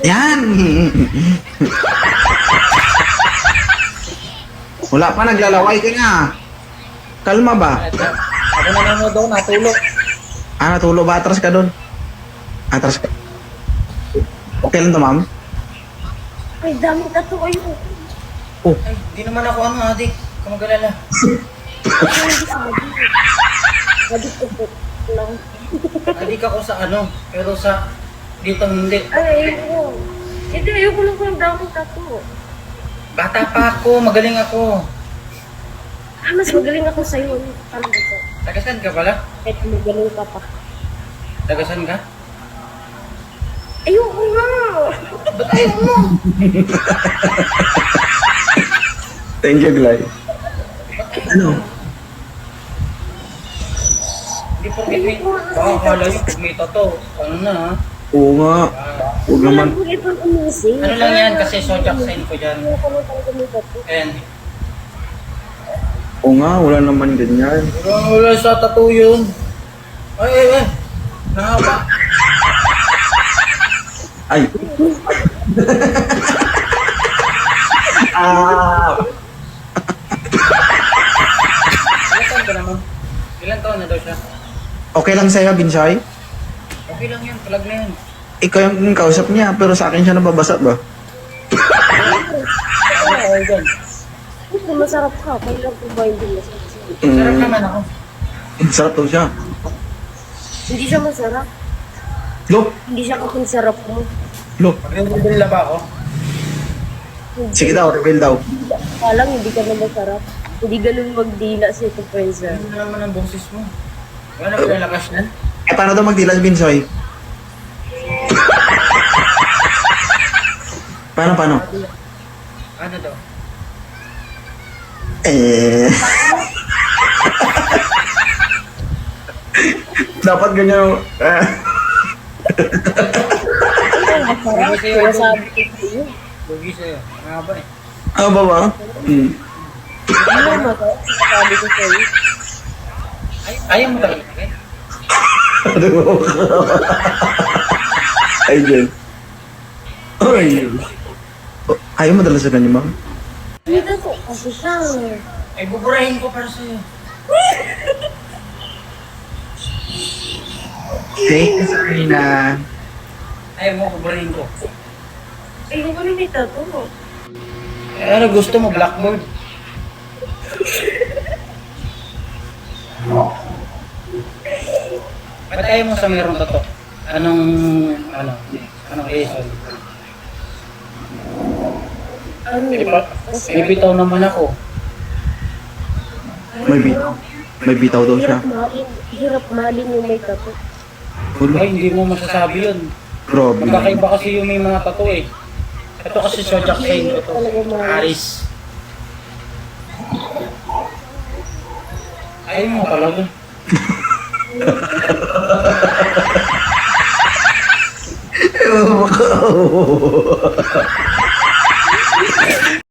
Yan! Wala pa, naglalaway ka nga. Kalma ba? Ako na nanonood daw, natulog. Natulog ba? Atras ka doon. Atras ka. Okay lang to, ma'am? Ay, dami tattoo kayo. Oh, Ay, di naman ako adik. Kamagalala. Adik ko po lang. Adik ako sa pero sa dito hindi. Ay, ayoko. Hindi, ayoko lang kung dami tattoo. Bata pa ako, magaling ako. Mas magaling ako sa'yo. Ano ba ito? Tagasan ka pala? Kahit magaling ka pa. Tagasan ka? Ayoko nga! Ba't ayaw mo? thank you, Glay. Ano? Hindi porkit may... Baka kala yung pag may tato. Ano na ha? Oo nga. Huwag naman. Walang po itong umusing. Ano lang yan kasi zodiac sign ko dyan. Ayoko lang talaga may tattoo. And Oo nga, wala naman ganyan. wala sa tattoo yun. Ay. Nahaba. Ay. Ilan taon ka naman? Ilan taon na daw siya? Okay lang sa'yo, Binsoy? Okay lang yan, palag na yan. Ikaw yung kausap niya, pero sa akin siya nababasa ba? Ay, dyan. Ito, masarap ka. Kailan po ba hindi masarap? Sarap naman ako. Sarap daw siya. Hindi siya masarap. Lo, Hindi siya kapag sarap mo. lo. Magre-reveal na ba ako? Sige daw, reveal daw. Kalang hindi ka na masarap. Hindi ganun magdila si ito, Prensa. Ano naman ang boses mo? Wala na ba lalakas na? Eh, paano daw magdilas, Binsoy? Paano? Ano daw? Eh. Dapat ganyan. Masarap. Kaya sabi ko sa'yo. Lugi sa'yo. Ang haba eh. Ano ba? Hmm. Ano masarap? Sabi ko sa'yo. Ayaw mo talaga. Okay? Ay, Jen. Ay. Ayaw mo dala sa kanya, ma'am? Dito ko kasi siya. Ay, buburahin ko para sa'yo. Take sa akin na. Ayaw mo, buburahin ko. Ay, hindi ko rin may tattoo. Ano gusto mo? Blackboard? Ba't ayaw mo sa mayroong tato? Anong reason? Ano? May bitaw naman ako. May bitaw. May bitaw daw siya. Hirap mahalin yung may tattoo. Ay, hindi mo masasabi yun. Grabe. Magkakaiba kasi yung may mga tato eh. Ito kasi zodiac sign ko to. Aris. Ayaw mo talaga. Ewan ko.